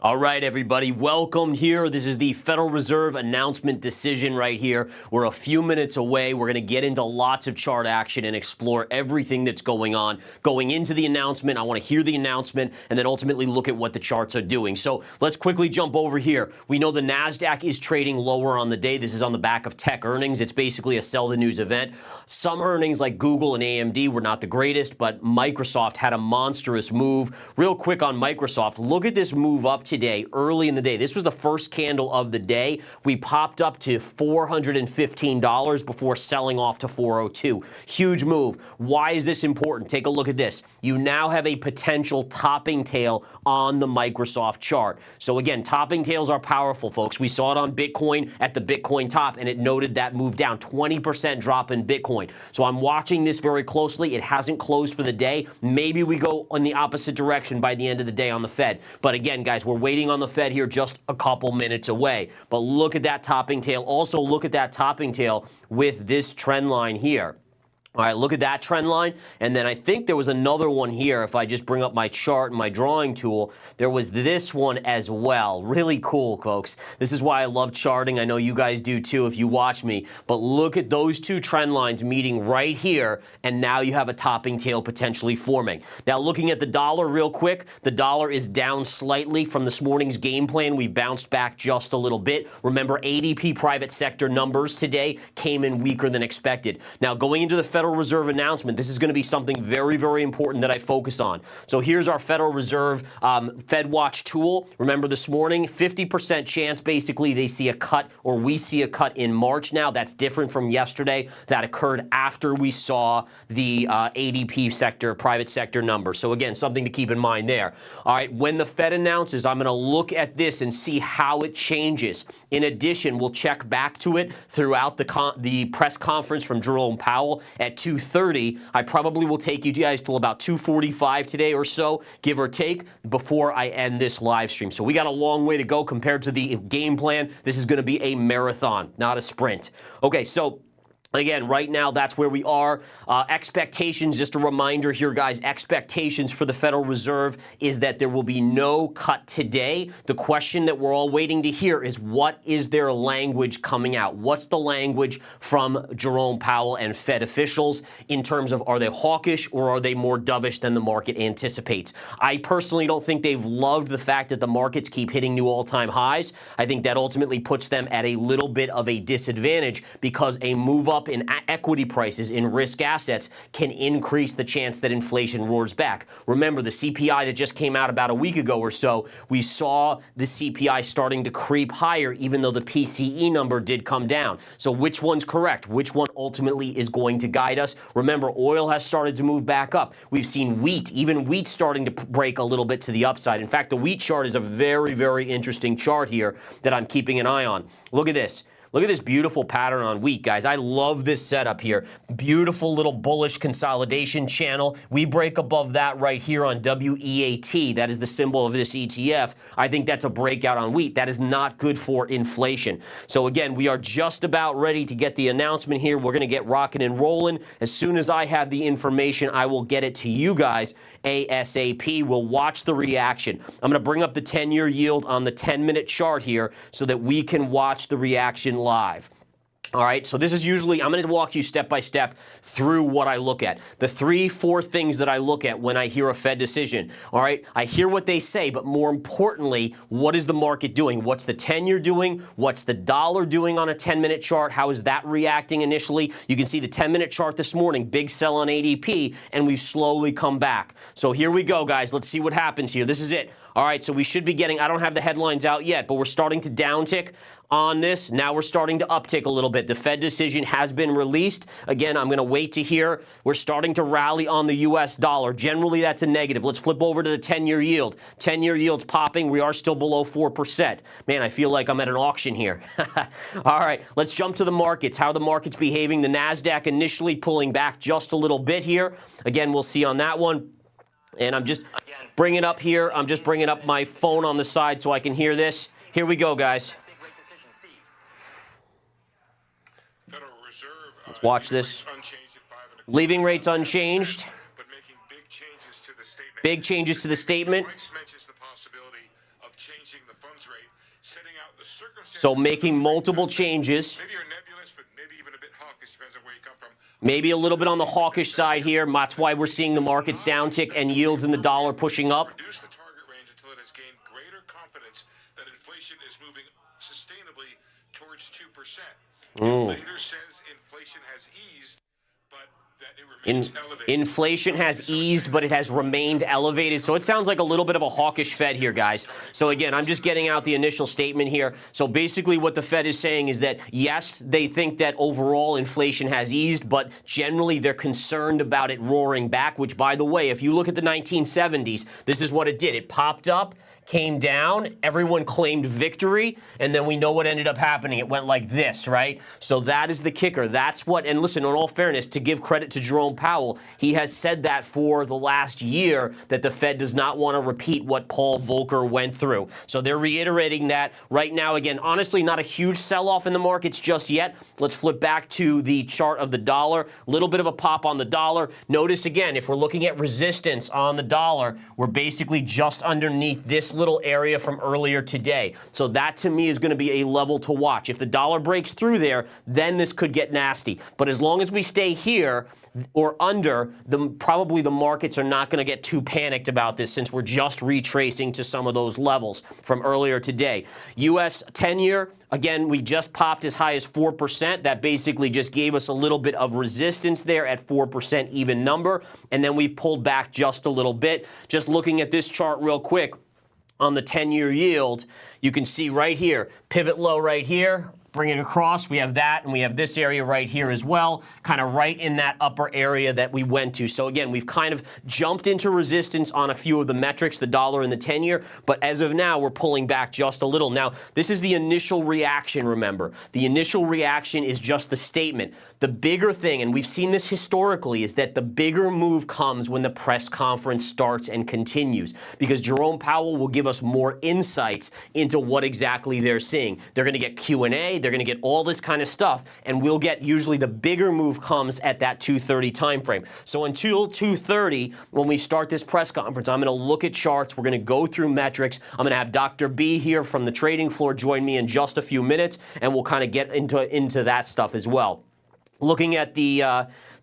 All right, everybody, welcome here. This is the Federal Reserve announcement decision right here. We're a few minutes away. We're going to get into lots of chart action and explore everything that's going on. Going into the announcement, I want to hear the announcement and then ultimately look at what the charts are doing. So let's quickly jump over here. We know the NASDAQ is trading lower on the day. This is on the back of tech earnings. It's basically a sell the news event. Some earnings like Google and AMD were not the greatest, but Microsoft had a monstrous move. Real quick on Microsoft, look at this move up today, early in the day. This was the first candle of the day. We popped up to $415 before selling off to 402. Huge move. Why is this important? Take a look at this. You now have a potential topping tail on the Microsoft chart. So again, topping tails are powerful, folks. We saw it on Bitcoin at the Bitcoin top, and it noted that move down, 20% drop in Bitcoin. So I'm watching this very closely. It hasn't closed for the day. Maybe we go in the opposite direction by the end of the day on the Fed. But again, guys, we're waiting on the Fed here, just a couple minutes away. But look at that topping tail. Also look at that topping tail with this trend line here. All right, look at that trend line. And then I think there was another one here. If I just bring up my chart and my drawing tool, there was this one as well. Really cool, folks. This is why I love charting. I know you guys do too if you watch me. But look at those two trend lines meeting right here. And now you have a topping tail potentially forming. Now, looking at the dollar real quick, the dollar is down slightly from this morning's game plan. We've bounced back just a little bit. Remember, ADP private sector numbers today came in weaker than expected. Now, going into the Federal Reserve announcement, this is going to be something very, very important that I focus on. So here's our Federal Reserve Fed Watch tool. Remember this morning, 50% chance basically they see a cut, or we see a cut in March now. That's different from yesterday. That occurred after we saw the ADP sector, private sector number. So again, something to keep in mind there. All right, when the Fed announces, I'm going to look at this and see how it changes. In addition, we'll check back to it throughout the press conference from Jerome Powell at 2:30. I probably will take you guys till about 2:45 today or so, give or take, before I end this live stream. So we got a long way to go compared to the game plan. This is going to be a marathon, not a sprint. Okay, so again, right now, that's where we are. Expectations, just a reminder here, guys, expectations for the Federal Reserve is that there will be no cut today. The question that we're all waiting to hear is, what is their language coming out? What's the language from Jerome Powell and Fed officials in terms of, are they hawkish or are they more dovish than the market anticipates? I personally don't think they've loved the fact that the markets keep hitting new all-time highs. I think that ultimately puts them at a little bit of a disadvantage, because a move up in equity prices in risk assets can increase the chance that inflation roars back. Remember, the CPI that just came out about a week ago or so, we saw the CPI starting to creep higher, even though the PCE number did come down. So which one's correct? Which one ultimately is going to guide us? Remember, oil has started to move back up. We've seen wheat, even wheat starting to break a little bit to the upside. In fact, the wheat chart is a very, very interesting chart here that I'm keeping an eye on. Look at this. Look at this beautiful pattern on wheat, guys. I love this setup here. Beautiful little bullish consolidation channel. We break above that right here on WEAT. That is the symbol of this ETF. I think that's a breakout on wheat. That is not good for inflation. So again, we are just about ready to get the announcement here. We're going to get rocking and rolling. As soon as I have the information, I will get it to you guys ASAP. We'll watch the reaction. I'm going to bring up the 10-year yield on the 10-minute chart here so that we can watch the reaction live. All right, so this is usually, I'm going to walk you step by step through what I look at. The 3-4 things that I look at when I hear a Fed decision. All right, I hear what they say, but more importantly, what is the market doing? What's the 10-year doing? What's the dollar doing on a 10-minute chart? How is that reacting initially? You can see the 10-minute chart this morning, big sell on ADP, and we've slowly come back. So here we go, guys. Let's see what happens here. This is it. All right, so we should be getting, I don't have the headlines out yet, but we're starting to downtick on this. Now we're starting to uptick a little bit. The Fed decision has been released. Again, I'm going to wait to hear. We're starting to rally on the U.S. dollar. Generally, that's a negative. Let's flip over to the 10-year yield. 10-year yield's popping. We are still below 4%. Man, I feel like I'm at an auction here. All right, let's jump to the markets. How are the markets behaving? The NASDAQ initially pulling back just a little bit here. Again, we'll see on that one. And I'm just bringing up here. I'm just bringing up my phone on the side so I can hear this. Here we go, guys. Let's watch this. Leaving rates unchanged. Big changes to the statement. of changing the funds rate, setting out the circumstances. So making multiple changes. Maybe you're nebulous, but maybe even a bit hawkish, depends on where you come from. Maybe a little bit on the hawkish side here. That's why we're seeing the markets downtick and yields in the dollar pushing up. Reduce the target range until it has gained greater confidence that inflation is moving sustainably towards 2%. Later says inflation has eased, but that it remains elevated. Inflation has eased, but it has remained elevated. So it sounds like a little bit of a hawkish Fed here, guys. So again, I'm just getting out the initial statement here. So basically what the Fed is saying is that, yes, they think that overall inflation has eased, but generally they're concerned about it roaring back, which, by the way, if you look at the 1970s, this is what it did. It popped up, came down, everyone claimed victory, and then we know what ended up happening. It went like this, right? So that is the kicker. That's what, and listen, in all fairness, to give credit to Jerome Powell, he has said that for the last year, that the Fed does not want to repeat what Paul Volcker went through. So they're reiterating that right now. Again, honestly, not a huge sell-off in the markets just yet. Let's flip back to the chart of the dollar. A little bit of a pop on the dollar. Notice again, if we're looking at resistance on the dollar, we're basically just underneath this little area from earlier today. So that to me is going to be a level to watch. If the dollar breaks through there, then this could get nasty. But as long as we stay here or under, probably the markets are not going to get too panicked about this, since we're just retracing to some of those levels from earlier today. US 10-year, again, we just popped as high as 4%. That basically just gave us a little bit of resistance there at 4% even number. And then we've pulled back just a little bit. Just looking at this chart real quick, on the 10-year yield, you can see right here, pivot low right here, bring it across. We have that, and we have this area right here as well, kind of right in that upper area that we went to. So again, we've kind of jumped into resistance on a few of the metrics, the dollar and the 10-year, but as of now, we're pulling back just a little. Now, this is the initial reaction, remember. The initial reaction is just the statement. The bigger thing, and we've seen this historically, is that the bigger move comes when the press conference starts and continues, because Jerome Powell will give us more insights into what exactly they're seeing. They're going to get Q&A, they're going to get all this kind of stuff, and we'll get usually the bigger move comes at that 2:30 time frame. So until 2:30, when we start this press conference, I'm going to look at charts. We're going to go through metrics. I'm going to have Dr. B here from the trading floor join me in just a few minutes, and we'll kind of get into that stuff as well. Looking at the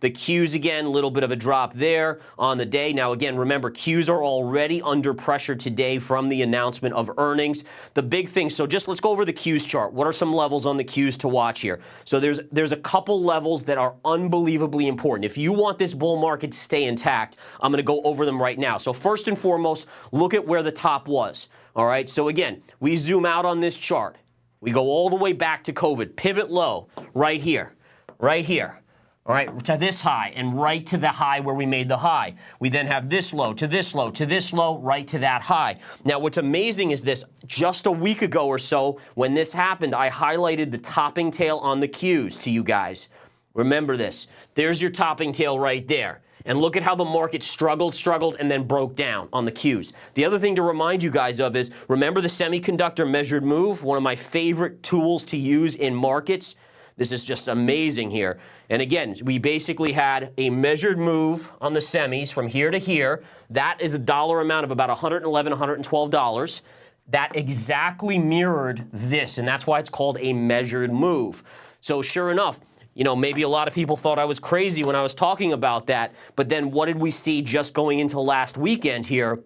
Qs again, a little bit of a drop there on the day. Now again, remember, Qs are already under pressure today from the announcement of earnings. The big thing, so just let's go over the Qs chart. What are some levels on the Qs to watch here? So there's a couple levels that are unbelievably important. If you want this bull market to stay intact, I'm going to go over them right now. So first and foremost, look at where the top was. All right, so again, we zoom out on this chart. We go all the way back to COVID. Pivot low right here. Right here, all right, to this high, and right to the high where we made the high. We then have this low, to this low, to this low, right to that high. Now, what's amazing is this, just a week ago or so, when this happened, I highlighted the topping tail on the Qs to you guys. Remember this. There's your topping tail right there. And look at how the market struggled, and then broke down on the Qs. The other thing to remind you guys of is, remember the semiconductor measured move, one of my favorite tools to use in markets. This is just amazing here. And again, we basically had a measured move on the semis from here to here. That is a dollar amount of about $111, $112. That exactly mirrored this, and that's why it's called a measured move. So sure enough, you know, maybe a lot of people thought I was crazy when I was talking about that, but then what did we see just going into last weekend here,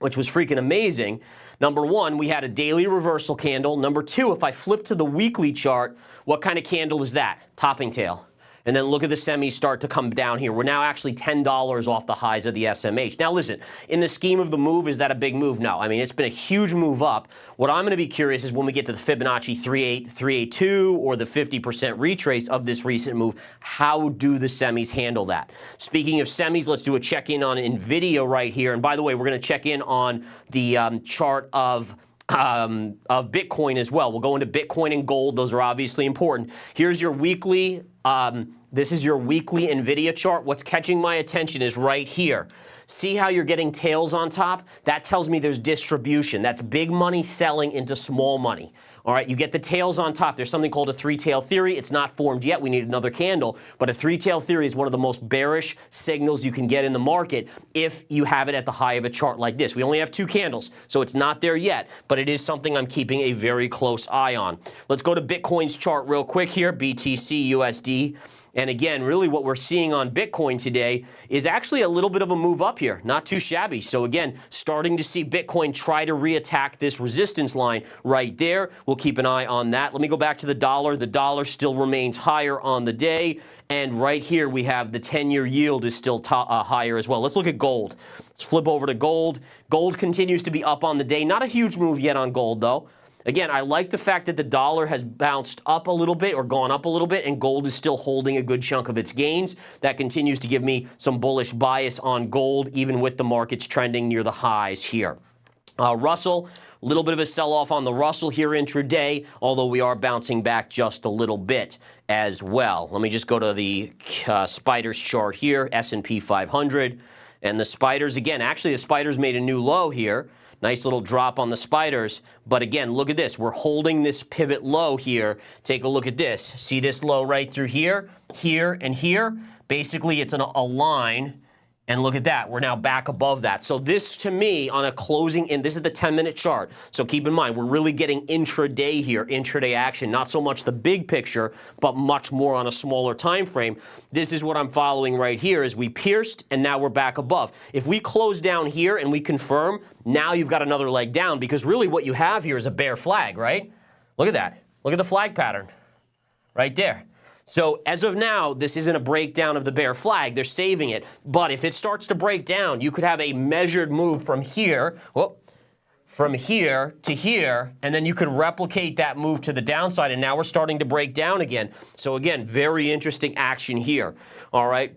which was freaking amazing? Number one, we had a daily reversal candle. Number two, if I flip to the weekly chart, what kind of candle is that? Topping tail. And then look at the semis start to come down here. We're now actually $10 off the highs of the SMH. Now listen, in the scheme of the move, is that a big move? No. I mean, it's been a huge move up. What I'm going to be curious is when we get to the Fibonacci 382 or the 50% retrace of this recent move, how do the semis handle that? Speaking of semis, let's do a check-in on NVIDIA right here. And by the way, we're going to check in on the chart of Bitcoin as well. We'll go into Bitcoin and gold. Those are obviously important. Here's your weekly, this is your weekly NVIDIA chart. What's catching my attention is right here. See how you're getting tails on top? That tells me there's distribution. That's big money selling into small money. All right, you get the tails on top. There's something called a three-tail theory. It's not formed yet. We need another candle. But a three-tail theory is one of the most bearish signals you can get in the market if you have it at the high of a chart like this. We only have 2 candles, so it's not there yet. But it is something I'm keeping a very close eye on. Let's go to Bitcoin's chart real quick here, BTC USD. And again, really what we're seeing on Bitcoin today is actually a little bit of a move up here. Not too shabby. So again, starting to see Bitcoin try to reattack this resistance line right there. We'll keep an eye on that. Let me go back to the dollar. The dollar still remains higher on the day. And right here we have the 10-year yield is still higher as well. Let's look at gold. Let's flip over to gold. Gold continues to be up on the day. Not a huge move yet on gold though. Again, I like the fact that the dollar has bounced up a little bit or gone up a little bit, and gold is still holding a good chunk of its gains. That continues to give me some bullish bias on gold, even with the markets trending near the highs here. Russell, a little bit of a sell-off on the Russell here intraday, although we are bouncing back just a little bit as well. Let me just go to the Spiders chart here, S&P 500. And the Spiders, again, actually the Spiders made a new low here. Nice little drop on the Spiders. But again, look at this. We're holding this pivot low here. Take a look at this. See this low right through here, here, and here? Basically, it's a line. And look at that. We're now back above that. So this, to me, on a closing in, this is the 10-minute chart. So keep in mind, we're really getting intraday here, intraday action. Not so much the big picture, but much more on a smaller time frame. This is what I'm following right here, is we pierced, and now we're back above. If we close down here and we confirm, now you've got another leg down, because really what you have here is a bear flag, right? Look at that. Look at the flag pattern right there. So as of now, this isn't a breakdown of the bear flag. They're saving it. But if it starts to break down, you could have a measured move from here, from here to here, and then you could replicate that move to the downside, and now we're starting to break down again. So again, very interesting action here. All right.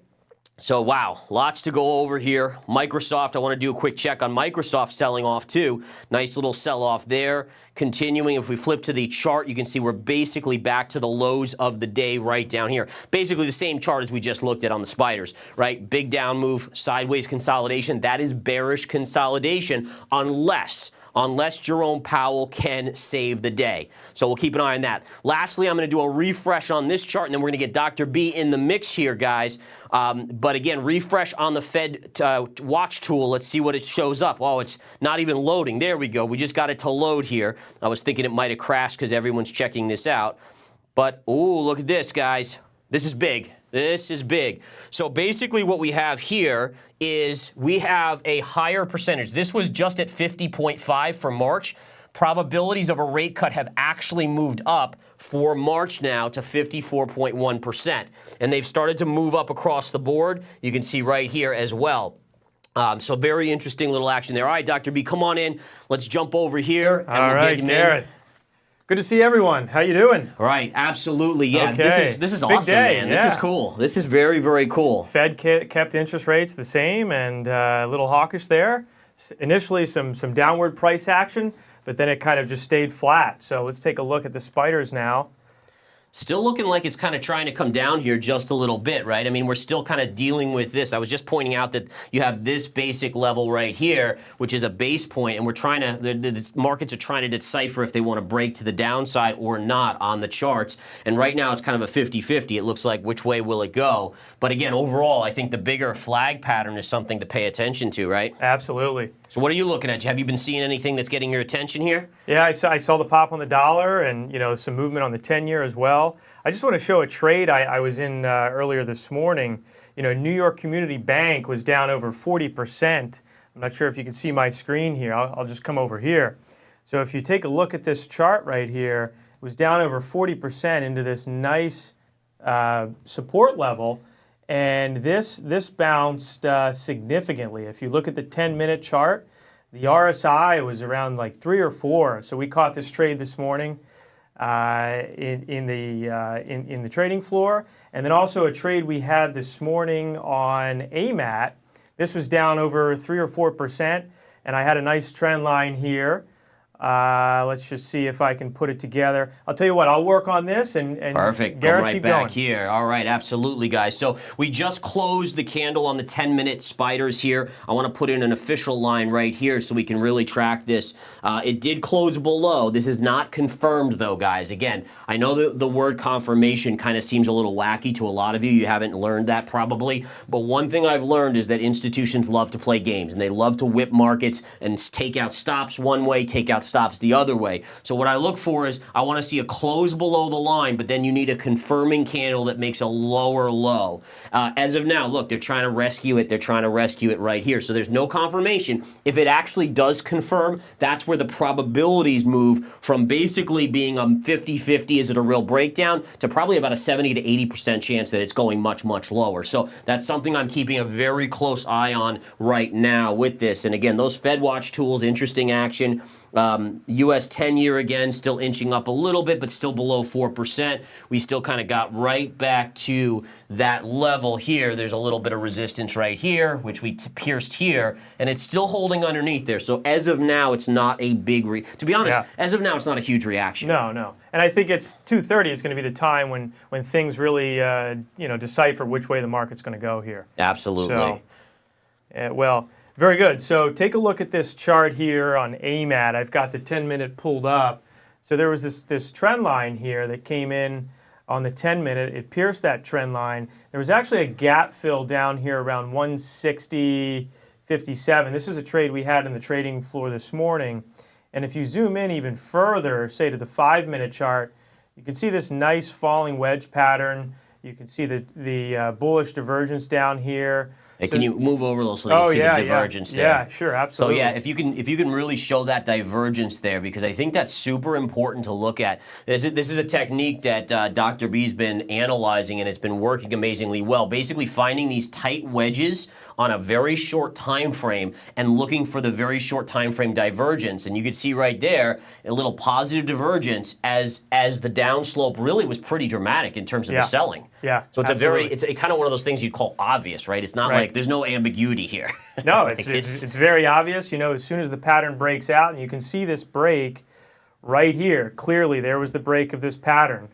So, wow, lots to go over here. Microsoft, I want to do a quick check on Microsoft selling off too. Nice little sell-off there. Continuing, if we flip to the chart, you can see we're basically back to the lows of the day right down here. Basically the same chart as we just looked at on the Spiders, right? Big down move, sideways consolidation. That is bearish consolidation unless Jerome Powell can save the day. So we'll keep an eye on that. Lastly, I'm going to do a refresh on this chart, and then we're going to get Dr. B in the mix here, guys. But again, refresh on the Fed watch tool. Let's see what it shows up. Oh, it's not even loading. There we go. We just got it to load here. I was thinking it might have crashed because everyone's checking this out. But, ooh, look at this, guys. This is big. This is big. So basically what we have here is we have a higher percentage. This was just at 50.5 for March. Probabilities of a rate cut have actually moved up for March now to 54.1%. And they've started to move up across the board. You can see right here as well. So very interesting little action there. All right, Dr. B, come on in. Let's jump over here. All right, Gareth. Good to see everyone. How you doing? Right, absolutely. Yeah, okay. This is Big awesome, day, man. yeah. This is cool. This is very, very cool. Fed kept interest rates the same and a little hawkish there. Initially, some downward price action, but then it kind of just stayed flat. So let's take a look at the Spiders now. Still looking like it's kind of trying to come down here just a little bit, right? I mean, we're still kind of dealing with this. I was just pointing out that you have this basic level right here, which is a base point, and we're trying to, the markets are trying to decipher if they want to break to the downside or not on the charts. And right now it's kind of a 50-50. It looks like which way will it go? But again, overall, I think the bigger flag pattern is something to pay attention to, right? Absolutely. So what are you looking at? Have you been seeing anything that's getting your attention here? Yeah, I saw the pop on the dollar and, you know, some movement on the 10-year as well. I just want to show a trade I was in earlier this morning. You know, New York Community Bank was down over 40%. I'm not sure if you can see my screen here. I'll just come over here. So if you take a look at this chart right here, it was down over 40% into this nice support level. And this bounced significantly. If you look at the 10-minute chart, the RSI was around like 3 or 4. So we caught this trade this morning in the trading floor, and then also a trade we had this morning on AMAT. This was down over 3 or 4%, and I had a nice trend line here Let's just see if I can put it together. I'll tell you what, I'll work on this and Perfect. Gareth, Come right keep back going. here. All right, absolutely, guys. So we just closed the candle on the 10-minute spiders here. I want to put in an official line right here so we can really track this. It did close below. This is not confirmed, though, guys. Again, I know the word confirmation kind of seems a little wacky to a lot of you. You haven't learned that probably. But one thing I've learned is that institutions love to play games, and they love to whip markets and take out stops one way, take out stops the other way. So what I look for is I want to see a close below the line, but then you need a confirming candle that makes a lower low. As of now, look, they're trying to rescue it. They're trying to rescue it right here. So there's no confirmation. If it actually does confirm, that's where the probabilities move from basically being a 50-50, is it a real breakdown, to probably about a 70 to 80% chance that it's going much, much lower. So that's something I'm keeping a very close eye on right now with this. And again, those Fed Watch tools, interesting action. U.S. 10-year again, still inching up a little bit, but still below 4%. We still kind of got right back to that level here. There's a little bit of resistance right here, which we pierced here, and it's still holding underneath there. So as of now, it's not a big, to be honest, as of now, it's not a huge reaction. No. And I think it's 2:30 is going to be the time when things really, decipher which way the market's going to go here. Absolutely. So, well, very good. So take a look at this chart here on AMAT. I've got the 10-minute pulled up. So there was this trend line here that came in on the 10-minute. It pierced that trend line. There was actually a gap fill down here around 160.57. This is a trade we had in the trading floor this morning. And if you zoom in even further, say to the 5-minute chart, you can see this nice falling wedge pattern. You can see the bullish divergence down here. Hey, can you move over a little so they can see the divergence there? Yeah, sure, absolutely. So yeah, if you can really show that divergence there, because I think that's super important to look at. This is a technique that Dr. B's been analyzing, and it's been working amazingly well. Basically finding these tight wedges on a very short time frame and looking for the very short time frame divergence. And you can see right there a little positive divergence as the downslope really was pretty dramatic in terms of the selling. Yeah. So it's it's kind of one of those things you'd call obvious, right? It's not like there's no ambiguity here. No, it's very obvious. As soon as the pattern breaks out, and you can see this break right here. Clearly, there was the break of this pattern.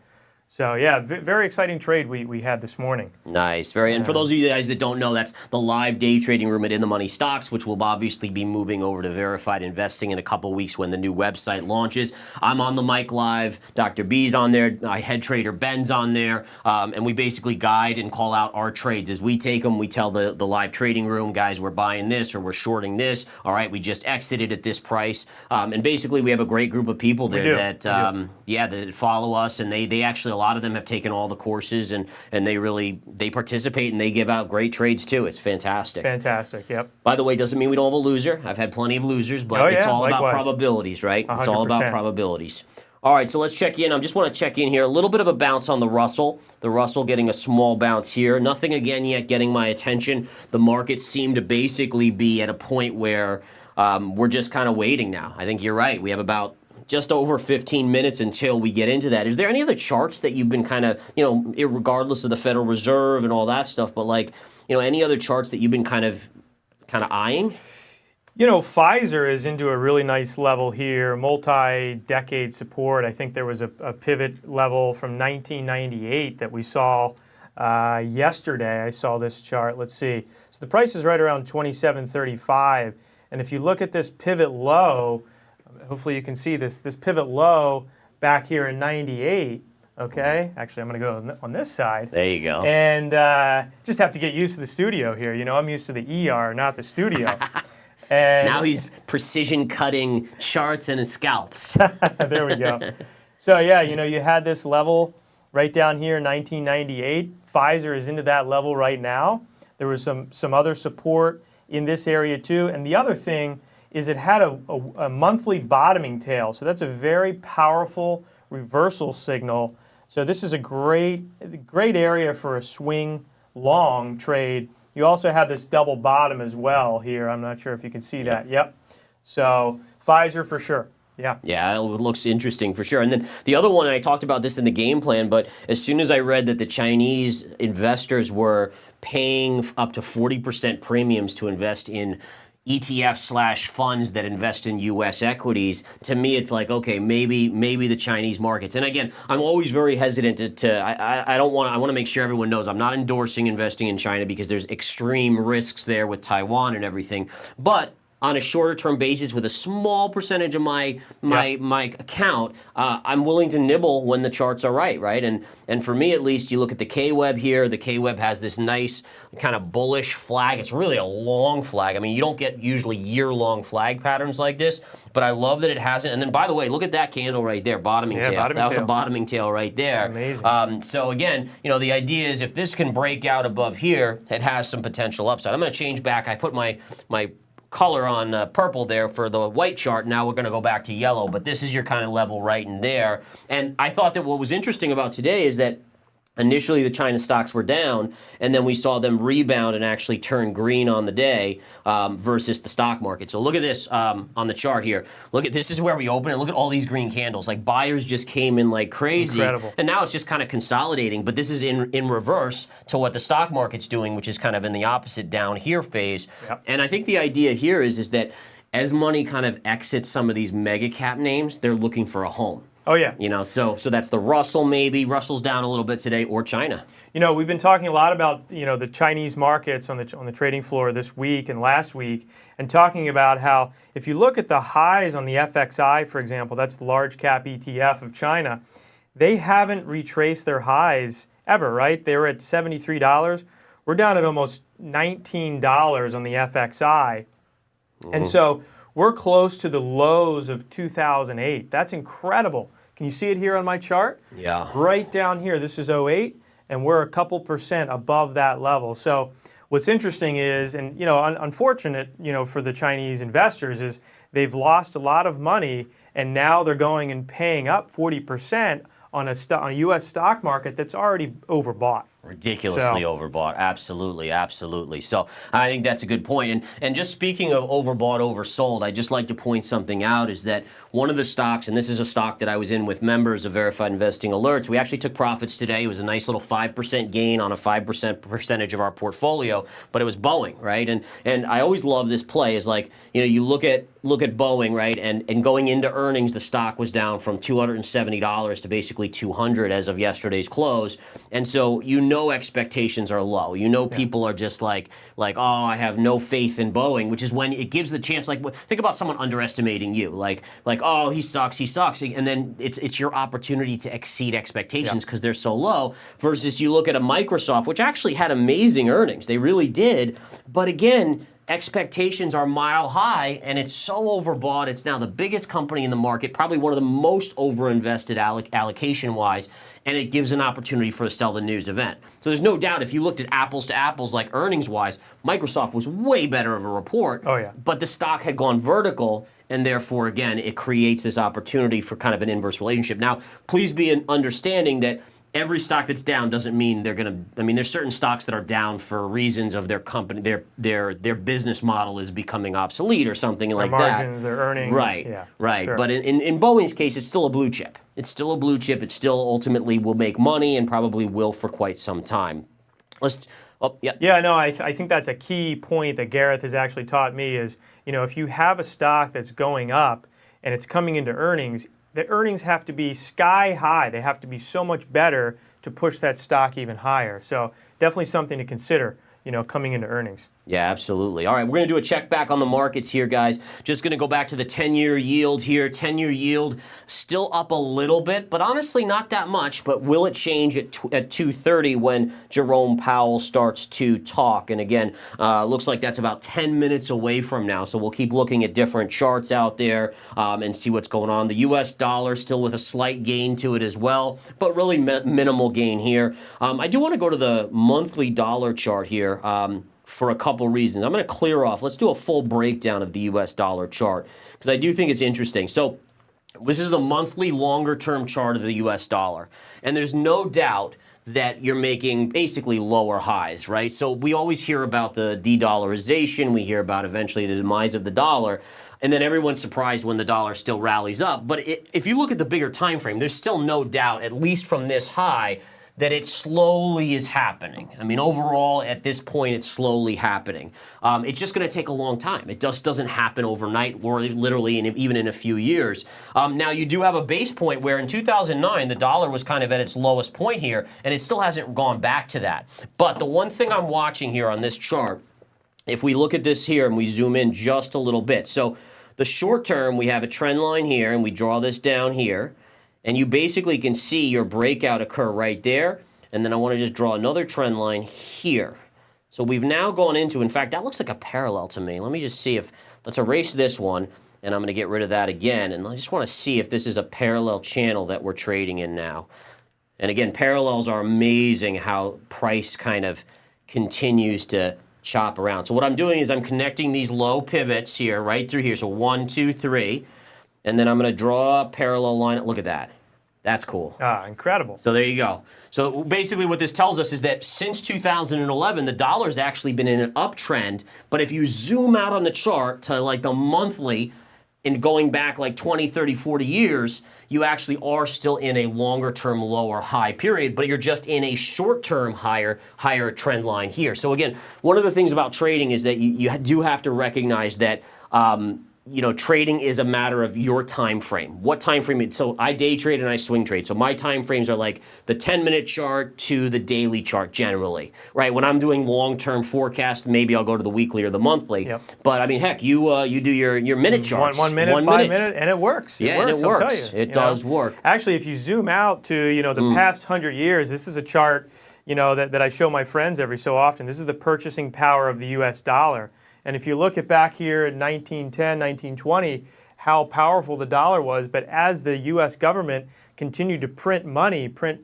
So yeah, very exciting trade we had this morning. Nice, and for those of you guys that don't know, that's the live day trading room at In the Money Stocks, which will obviously be moving over to Verified Investing in a couple weeks when the new website launches. I'm on the mic live, Dr. B's on there, head trader Ben's on there, and we basically guide and call out our trades. As we take them, we tell the live trading room, guys, we're buying this or we're shorting this. All right, we just exited at this price. And basically we have a great group of people there that follow us, and they actually, a lot of them have taken all the courses, and they participate, and they give out great trades too. It's fantastic. Fantastic, yep. By the way, doesn't mean we don't have a loser. I've had plenty of losers, but it's all about probabilities, right? 100%. It's all about probabilities. All right, so let's check in. I just want to check in here. A little bit of a bounce on the Russell. The Russell getting a small bounce here. Nothing again yet getting my attention. The markets seem to basically be at a point where we're just kind of waiting now. I think you're right. We have about just over 15 minutes until we get into that. Is there any other charts that you've been kind of, regardless of the Federal Reserve and all that stuff, but any other charts that you've been kind of eyeing? Pfizer is into a really nice level here, multi-decade support. I think there was a pivot level from 1998 that we saw yesterday. I saw this chart. Let's see. So the price is right around 27.35. And if you look at this pivot low, hopefully you can see this pivot low back here in 98, okay? Actually, I'm going to go on this side. There you go. And just have to get used to the studio here. I'm used to the ER, not the studio. And now he's precision cutting charts and scalps. There we go. So yeah, you had this level right down here in 1998. Pfizer is into that level right now. There was some other support in this area too. And the other thing is it had a monthly bottoming tail. So that's a very powerful reversal signal. So this is a great area for a swing long trade. You also have this double bottom as well here. I'm not sure if you can see that. Yep. So Pfizer for sure. Yeah. Yeah, it looks interesting for sure. And then the other one, and I talked about this in the game plan, but as soon as I read that the Chinese investors were paying up to 40% premiums to invest in ETF/funds that invest in U.S. equities, to me it's like, okay, maybe the Chinese markets. And again, I'm always very hesitant I want to make sure everyone knows I'm not endorsing investing in China because there's extreme risks there with Taiwan and everything. But on a shorter term basis with a small percentage of my account, I'm willing to nibble when the charts are right? And for me at least, you look at the K-Web here, the K-Web has this nice kind of bullish flag. It's really a long flag. I mean, you don't get usually year-long flag patterns like this, but I love that it hasn't. And then by the way, look at that candle right there, bottoming tail. That was a bottoming tail right there. Amazing. So again, the idea is if this can break out above here, it has some potential upside. I'm going to change back. I put my color on purple there for the white chart. Now we're going to go back to yellow, but this is your kind of level right in there. And I thought that what was interesting about today is that initially the China stocks were down, and then we saw them rebound and actually turn green on the day versus the stock market. So look at this on the chart here. Look at this is where we open, and look at all these green candles. Like buyers just came in like crazy. Incredible. And now it's just kind of consolidating, but this is in reverse to what the stock market's doing, which is kind of in the opposite down here phase. Yep. And I think the idea here is that as money kind of exits some of these mega cap names, they're looking for a home. Oh, yeah. So that's the Russell maybe. Russell's down a little bit today, or China. We've been talking a lot about, the Chinese markets on the trading floor this week and last week, and talking about how if you look at the highs on the FXI, for example, that's the large cap ETF of China, they haven't retraced their highs ever, right? They were at $73. We're down at almost $19 on the FXI. And so we're close to the lows of 2008. That's incredible. Can you see it here on my chart? Yeah. Right down here, this is '08, and we're a couple percent above that level. So what's interesting is, and unfortunate, for the Chinese investors is they've lost a lot of money, and now they're going and paying up 40% on a U.S. stock market that's already overbought. Ridiculously overbought. Absolutely. So I think that's a good point. And just speaking of overbought, oversold, I'd just like to point something out is that one of the stocks, and this is a stock that I was in with members of Verified Investing Alerts, we actually took profits today. It was a nice little 5% gain on a 5% percentage of our portfolio, but it was Boeing, right? And I always love this play is like, you look at Boeing, right? And going into earnings, the stock was down from $270 to basically $200 as of yesterday's close. And so expectations are low. People are just like, oh, I have no faith in Boeing, which is when it gives the chance, like, think about someone underestimating you, like, oh, he sucks, and then it's your opportunity to exceed expectations because they're so low, versus you look at a Microsoft, which actually had amazing earnings. They really did, but again, expectations are mile high, and it's so overbought. It's now the biggest company in the market, probably one of the most overinvested allocation-wise, and it gives an opportunity for a sell the news event. So there's no doubt if you looked at apples to apples, like earnings-wise, Microsoft was way better of a report, but the stock had gone vertical, and therefore, again, it creates this opportunity for kind of an inverse relationship. Now, please be an understanding that every stock that's down doesn't mean they're going to. I mean, there's certain stocks that are down for reasons of their company, their business model is becoming obsolete or something like that. Their margins, their earnings. Right. Sure. But in Boeing's case, it's still a blue chip. It's still a blue chip. It still ultimately will make money and probably will for quite some time. I think that's a key point that Gareth has actually taught me is, if you have a stock that's going up and it's coming into earnings, the earnings have to be sky high. They have to be so much better to push that stock even higher. So definitely something to consider, coming into earnings. Yeah, absolutely. All right, we're going to do a check back on the markets here, guys. Just going to go back to the 10-year yield here. 10-year yield still up a little bit, but honestly not that much. But will it change at 2:30 when Jerome Powell starts to talk? And again, looks like that's about 10 minutes away from now. So we'll keep looking at different charts out there and see what's going on. The U.S. dollar still with a slight gain to it as well, but really minimal gain here. I do want to go to the monthly dollar chart here. For a couple reasons. I'm going to clear off. Let's do a full breakdown of the U.S. dollar chart because I do think it's interesting. So this is the monthly longer-term chart of the U.S. dollar. And there's no doubt that you're making basically lower highs, right? So we always hear about the de-dollarization. We hear about eventually the demise of the dollar. And then everyone's surprised when the dollar still rallies up. But if you look at the bigger time frame, there's still no doubt, at least from this high, that it slowly is happening. I mean, overall, at this point, it's slowly happening. It's just going to take a long time. It just doesn't happen overnight, or literally even in a few years. Now, you do have a base point where in 2009, the dollar was kind of at its lowest point here, and it still hasn't gone back to that. But the one thing I'm watching here on this chart, if we look at this here and we zoom in just a little bit. So the short term, we have a trend line here, and we draw this down here. And you basically can see your breakout occur right there. And then I want to just draw another trend line here. So we've now gone into, in fact, that looks like a parallel to me. Let me just see if, let's erase this one, and I'm going to get rid of that again. And I just want to see if this is a parallel channel that we're trading in now. And again, parallels are amazing how price kind of continues to chop around. So what I'm doing is I'm connecting these low pivots here, right through here. So 1, 2, 3. And then I'm going to draw a parallel line. Look at that. That's cool. Ah, incredible. So there you go. So basically what this tells us is that since 2011, the dollar's actually been in an uptrend. But if you zoom out on the chart to like the monthly and going back like 20, 30, 40 years, you actually are still in a longer term low or high period, but you're just in a short term higher trend line here. So again, one of the things about trading is that you do have to recognize that trading is a matter of your time frame. What time frame? So I day trade and I swing trade. So my time frames are like the 10-minute chart to the daily chart generally, right? When I'm doing long-term forecasts, maybe I'll go to the weekly or the monthly. Yep. But I mean, heck, you do your minute charts. 1 minute, 5 minute, and it works. Yeah, and it works. I'll tell you, it does work. Actually, if you zoom out to the past 100 years, this is a chart that I show my friends every so often. This is the purchasing power of the U.S. dollar. And if you look at back here in 1910, 1920, how powerful the dollar was, but as the U.S. government continued to print money, print,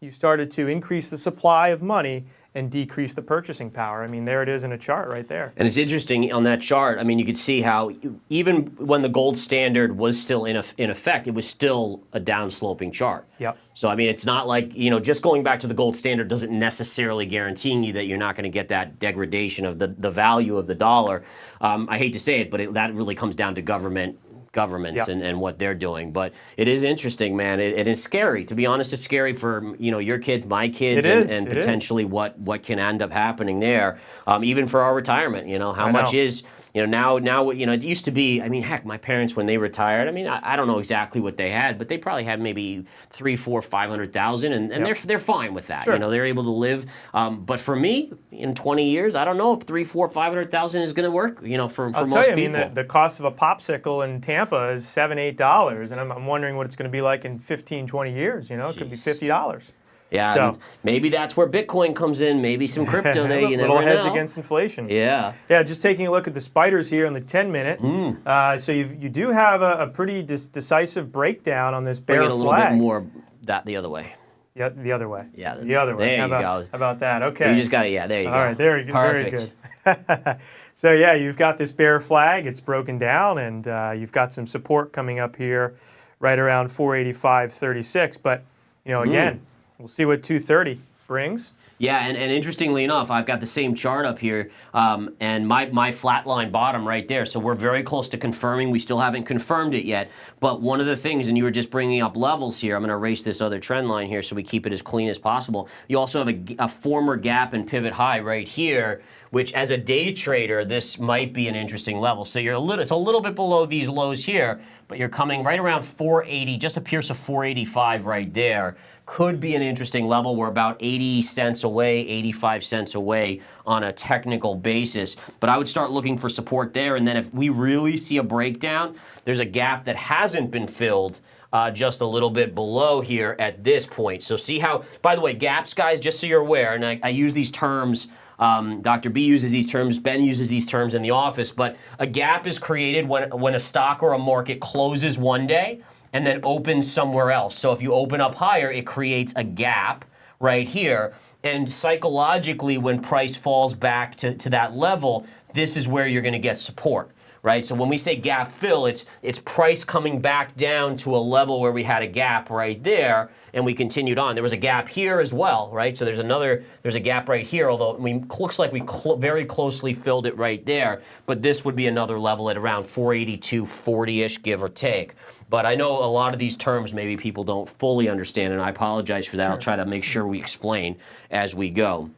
you started to increase the supply of money and decrease the purchasing power. I mean, there it is in a chart right there. And it's interesting on that chart. I mean, you could see how even when the gold standard was still in effect, it was still a downsloping chart. Yep. So, I mean, it's not like, just going back to the gold standard doesn't necessarily guaranteeing you that you're not going to get that degradation of the value of the dollar. I hate to say it, but that really comes down to governments Yep. and what they're doing. But it is interesting, man. It is scary. To be honest, it's scary for your kids, my kids, and potentially what can end up happening there. Even for our retirement, how much is now it used to be. I mean, heck, my parents when they retired. I mean, I don't know exactly what they had, but they probably had maybe 300,000, 400,000, 500,000, and Yep. they're fine with that. Sure. They're able to live. But for me, in 20 years, I don't know if 300,000, 400,000, 500,000 is going to work. For I'll most tell you, people. I mean, the cost of a popsicle in Tampa is $7, $8, and I'm wondering what it's going to be like in 15, 20 years. It could be $50. Yeah, So- and maybe that's where Bitcoin comes in. Maybe some crypto there. You never little hedge know. against inflation. Yeah. Yeah, just taking a look at the spiders here on the 10-minute. So you do have a pretty decisive breakdown on this bear Bring it a little flag. bit more the other way. Yeah, the other way. Yeah, the other way. there you How go. about that? Okay. You just got it. Yeah, there you go. All right, there you go. Perfect. Very good. So yeah, you've got this bear flag. It's broken down, and you've got some support coming up here, right around 485.36. But again, we'll see what 230 brings. Yeah, and interestingly enough, I've got the same chart up here, and my flat line bottom right there. So we're very close to confirming. We still haven't confirmed it yet. But one of the things, and you were just bringing up levels here, I'm going to erase this other trend line here so we keep it as clean as possible. You also have a former gap and pivot high right here, which as a day trader, this might be an interesting level. So it's a little bit below these lows here, but you're coming right around 480, just a pierce of 485 right there. Could be an interesting level. We're about 80 cents away, 85 cents away on a technical basis. But I would start looking for support there. And then if we really see a breakdown, there's a gap that hasn't been filled just a little bit below here at this point. So see how, by the way, gaps, guys, just so you're aware, and I use these terms, Dr. B uses these terms, Ben uses these terms in the office, but a gap is created when a stock or a market closes one day and then opens somewhere else. So if you open up higher, it creates a gap right here. And psychologically, when price falls back to that level, this is where you're going to get support. right? So when we say gap fill, it's price coming back down to a level where we had a gap right there, and we continued on. There was a gap here as well, right? So there's a gap right here, although looks like we very closely filled it right there, but this would be another level at around 482.40-ish, give or take. But I know a lot of these terms maybe people don't fully understand, and I apologize for that. Sure. I'll try to make sure we explain as we go.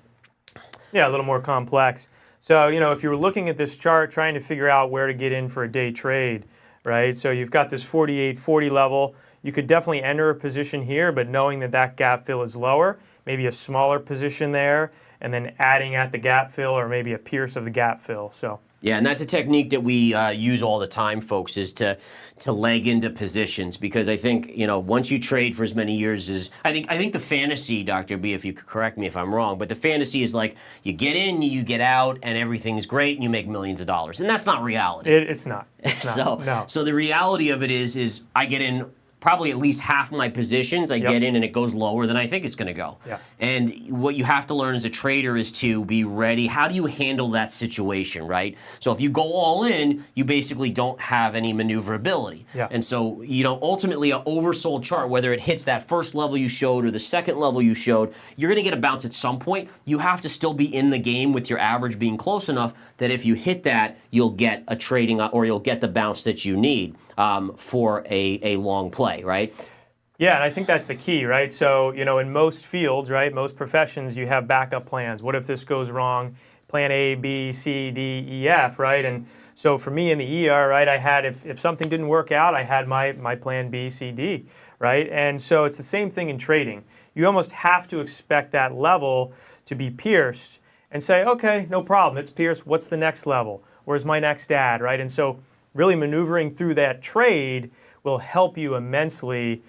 Yeah, a little more complex. So, if you were looking at this chart, trying to figure out where to get in for a day trade, right? So you've got this 48.40 level. You could definitely enter a position here, but knowing that that gap fill is lower, maybe a smaller position there, and then adding at the gap fill or maybe a pierce of the gap fill. So. Yeah, and that's a technique that we use all the time, folks, is to leg into positions, because I think, once you trade for as many years as I think the fantasy, Dr. B, if you could correct me if I'm wrong, but the fantasy is like you get in, you get out, and everything's great, and you make millions of dollars, and that's not reality. It's not. It's not. No. So the reality of it is I get in probably at least half my positions, I get in and it goes lower than I think it's going to go. Yeah. And what you have to learn as a trader is to be ready. How do you handle that situation, right? So if you go all in, you basically don't have any maneuverability. Yeah. And so, ultimately an oversold chart, whether it hits that first level you showed or the second level you showed, you're going to get a bounce at some point. You have to still be in the game with your average being close enough that if you hit that, you'll get a trading or you'll get the bounce that you need for a long play, right? Yeah, and I think that's the key, right? So, in most fields, right, most professions, you have backup plans. What if this goes wrong? Plan A, B, C, D, E, F, right? And so for me in the ER, right, I had, if something didn't work out, I had my plan B, C, D, right? And so it's the same thing in trading. You almost have to expect that level to be pierced and say, okay, no problem, it's pierced, what's the next level? Where's my next add, right? And so really maneuvering through that trade will help you immensely,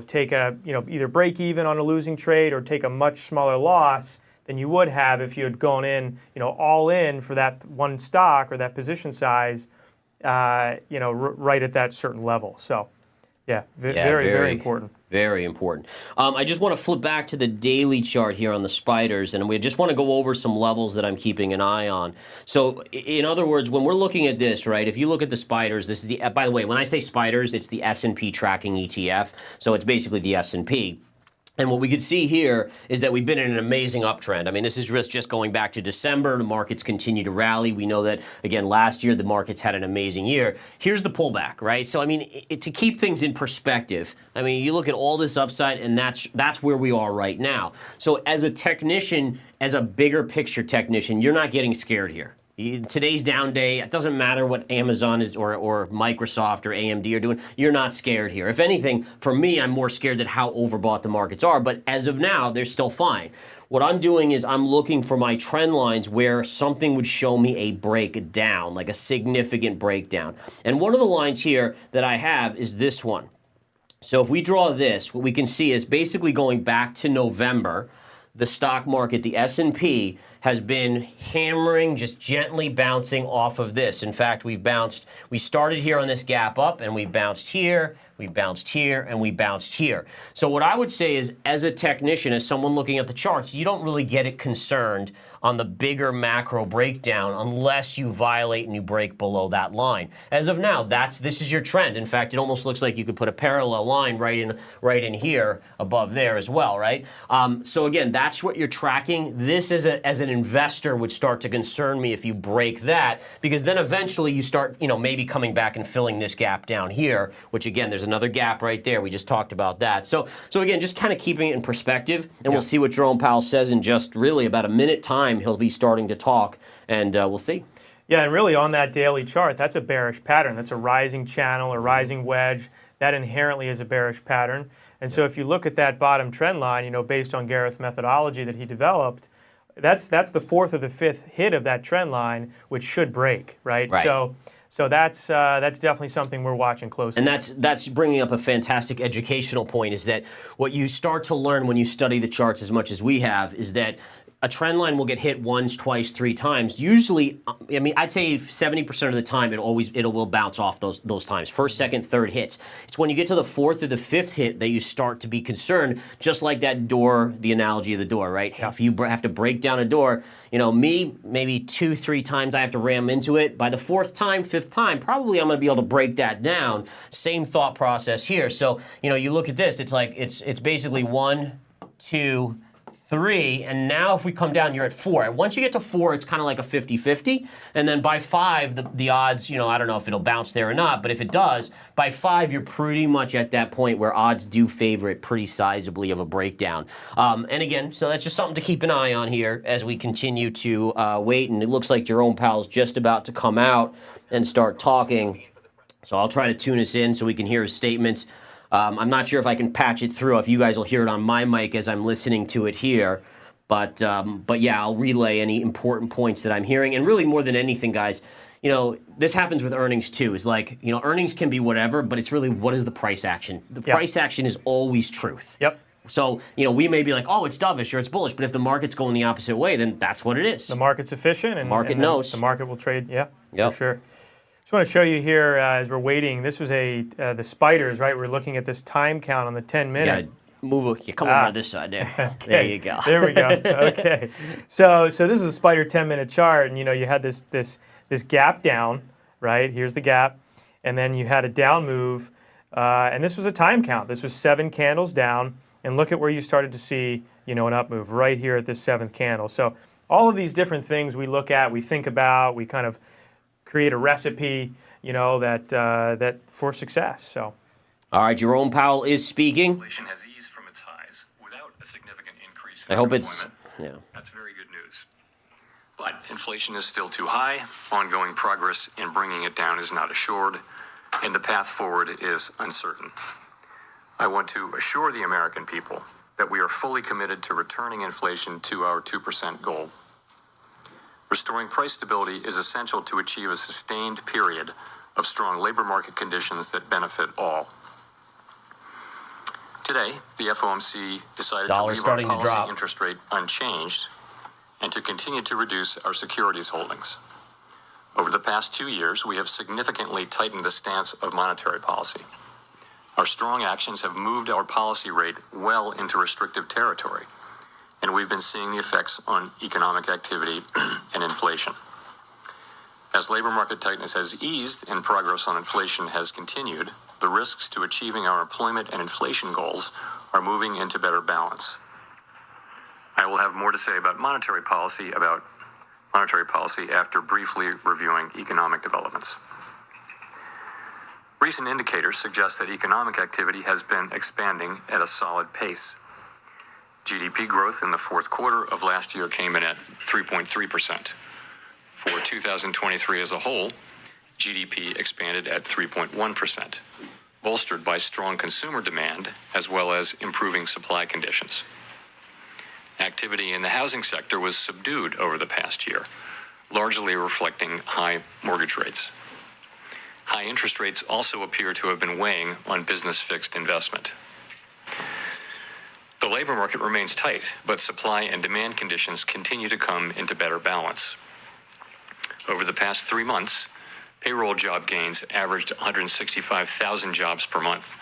take either break even on a losing trade or take a much smaller loss than you would have if you had gone in, all in for that one stock or that position size, right at that certain level. So, very important. Very important. I just want to flip back to the daily chart here on the spiders, and we just want to go over some levels that I'm keeping an eye on. So, in other words, when we're looking at this, right, if you look at the spiders, this is the, by the way, when I say spiders, it's the S&P tracking ETF, so it's basically the S&P. And what we could see here is that we've been in an amazing uptrend. I mean, this is just going back to December. The markets continue to rally. We know that, again, last year the markets had an amazing year. Here's the pullback, right? So, I mean, to keep things in perspective, I mean, you look at all this upside, and that's where we are right now. So as a technician, as a bigger picture technician, you're not getting scared here. Today's down day, it doesn't matter what Amazon is or Microsoft or AMD are doing, you're not scared here. If anything, for me, I'm more scared at how overbought the markets are, but as of now, they're still fine. What I'm doing is I'm looking for my trend lines where something would show me a breakdown, like a significant breakdown. And one of the lines here that I have is this one. So if we draw this, what we can see is basically going back to November, the stock market, the S&P, has been hammering, just gently bouncing off of this. In fact, we started here on this gap up, and we bounced here, we bounced here, and we bounced here. So what I would say is, as a technician, as someone looking at the charts, you don't really get it concerned on the bigger macro breakdown unless you violate and you break below that line. As of now, this is your trend. In fact, it almost looks like you could put a parallel line right in here above there as well, right? So again, that's what you're tracking. This as an investor would start to concern me if you break that, because then eventually you start, maybe coming back and filling this gap down here, which again, there's another gap right there. We just talked about that. So again, just kind of keeping it in perspective, and we'll see what Jerome Powell says in just really about a minute time. He'll be starting to talk, and we'll see. Yeah, and really on that daily chart, that's a bearish pattern. That's a rising channel, a rising wedge. That inherently is a bearish pattern. And so if you look at that bottom trend line, based on Gareth's methodology that he developed, that's the fourth or the fifth hit of that trend line, which should break, right? So that's definitely something we're watching closely. And that's bringing up a fantastic educational point, is that what you start to learn when you study the charts as much as we have is that a trend line will get hit once, twice, 3 times. Usually, I mean, I'd say 70% of the time it will bounce off those times. First, second, third hits. It's when you get to the fourth or the fifth hit that you start to be concerned. Just like that door, the analogy of the door, right? Yeah. If you have to break down a door, maybe 2, 3 times I have to ram into it. By the fourth time, fifth time, probably I'm going to be able to break that down. Same thought process here. So you look at this. It's like it's basically 1, 2, 3, and now if we come down, you're at 4. And once you get to 4, it's kind of like a 50-50, and then by 5, the odds, I don't know if it'll bounce there or not, but if it does, by 5, you're pretty much at that point where odds do favor it pretty sizably of a breakdown. And again, so that's just something to keep an eye on here as we continue to wait, and it looks like Jerome Powell's just about to come out and start talking, so I'll try to tune us in so we can hear his statements. I'm not sure if I can patch it through, if you guys will hear it on my mic as I'm listening to it here. But yeah, I'll relay any important points that I'm hearing. And really more than anything, guys, this happens with earnings too. Is like, earnings can be whatever, but it's really what is the price action? The price action is always truth. Yep. So, we may be like, oh, it's dovish or it's bullish, but if the market's going the opposite way, then that's what it is. The market's efficient, and market knows. The market will trade, for sure. Just want to show you here as we're waiting. This was the spiders, right? We're looking at this time count on the 10-minute. You come over to this side there. Okay. There you go. There we go. Okay. So this is the spider 10-minute chart, and you had this gap down, right? Here's the gap, and then you had a down move, and this was a time count. This was 7 candles down, and look at where you started to see an up move right here at this 7th candle. So all of these different things we look at, we think about, we kind of create a recipe, that for success. So, all right, Jerome Powell is speaking. Inflation has eased from its highs without a significant increase in I hope unemployment. That's very good news. But inflation is still too high. Ongoing progress in bringing it down is not assured, and the path forward is uncertain. I want to assure the American people that we are fully committed to returning inflation to our 2% goal. Restoring price stability is essential to achieve a sustained period of strong labor market conditions that benefit all. Today, the FOMC decided to leave our policy interest rate unchanged and to continue to reduce our securities holdings. Over the past 2 years, we have significantly tightened the stance of monetary policy. Our strong actions have moved our policy rate well into restrictive territory, and we've been seeing the effects on economic activity and inflation. As labor market tightness has eased and progress on inflation has continued, the risks to achieving our employment and inflation goals are moving into better balance. I will have more to say about monetary policy after briefly reviewing economic developments. Recent indicators suggest that economic activity has been expanding at a solid pace. GDP growth in the fourth quarter of last year came in at 3.3%. For 2023 as a whole, GDP expanded at 3.1%, bolstered by strong consumer demand as well as improving supply conditions. Activity in the housing sector was subdued over the past year, largely reflecting high mortgage rates. High interest rates also appear to have been weighing on business fixed investment. The labor market remains tight, but supply and demand conditions continue to come into better balance. Over the past 3 months, payroll job gains averaged 165,000 jobs per month,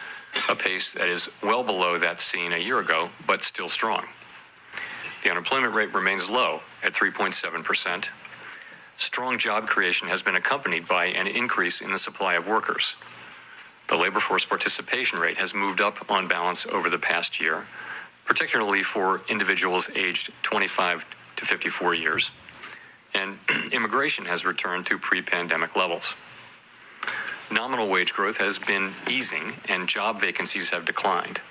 a pace that is well below that seen a year ago, but still strong. The unemployment rate remains low at 3.7%. Strong job creation has been accompanied by an increase in the supply of workers. The labor force participation rate has moved up on balance over the past year, particularly for individuals aged 25 to 54 years, and immigration has returned to pre-pandemic levels. Nominal wage growth has been easing and job vacancies have declined.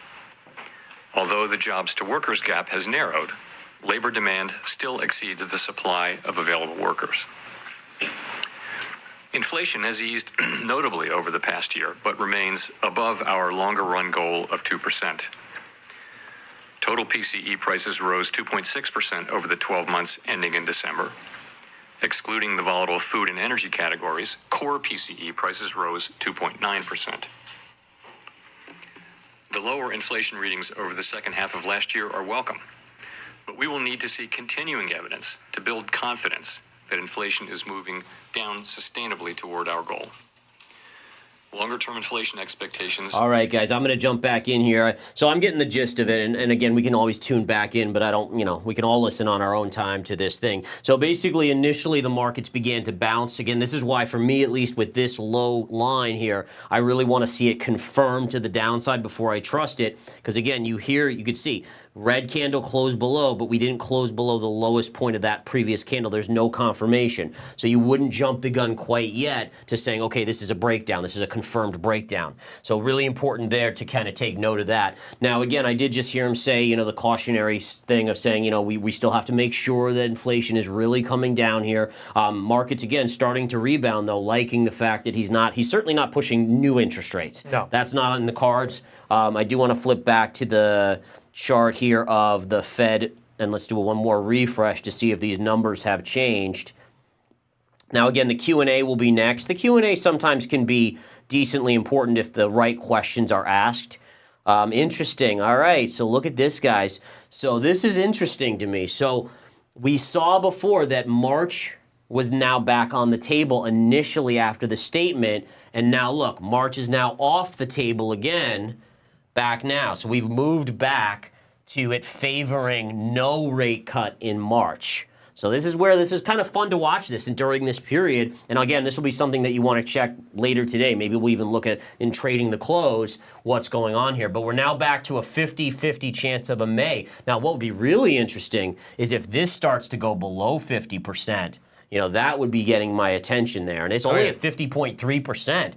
Although the jobs to workers gap has narrowed, labor demand still exceeds the supply of available workers. Inflation has eased notably over the past year, but remains above our longer run goal of 2%. Total PCE prices rose 2.6% over the 12 months ending in December. Excluding the volatile food and energy categories, core PCE prices rose 2.9%. The lower inflation readings over the second half of last year are welcome, but we will need to see continuing evidence to build confidence that inflation is moving down sustainably toward our goal. Longer-term inflation expectations. All right, guys, I'm going to jump back in here. So I'm getting the gist of it, and again, we can always tune back in, but I don't, we can all listen on our own time to this thing. So basically, initially, the markets began to bounce. Again, this is why, for me at least, with this low line here, I really want to see it confirmed to the downside before I trust it, because again, you could see, red candle closed below, but we didn't close below the lowest point of that previous candle. There's no confirmation. So you wouldn't jump the gun quite yet to saying, okay, this is a breakdown. This is a confirmed breakdown. So really important there to kind of take note of that. Now, again, I did just hear him say, the cautionary thing of saying, we still have to make sure that inflation is really coming down here. Markets, again, starting to rebound, though, liking the fact that he's certainly not pushing new interest rates. No. That's not in the cards. I do want to flip back to the chart here of the Fed, and let's do one more refresh to see if these numbers have changed. Now, again, the Q&A will be next. The Q&A sometimes can be decently important if the right questions are asked. Interesting. All right, so look at this, guys. So this is interesting to me. So we saw before that March was now back on the table initially after the statement, and now look, March is now off the table again, back now. So we've moved back to it favoring no rate cut in March. So this is kind of fun to watch this and during this period. And again, this will be something that you want to check later today. Maybe we'll even look at in trading the close what's going on here. But we're now back to a 50-50 chance of a May. Now, what would be really interesting is if this starts to go below 50%, that would be getting my attention there. And it's only at 50.3%.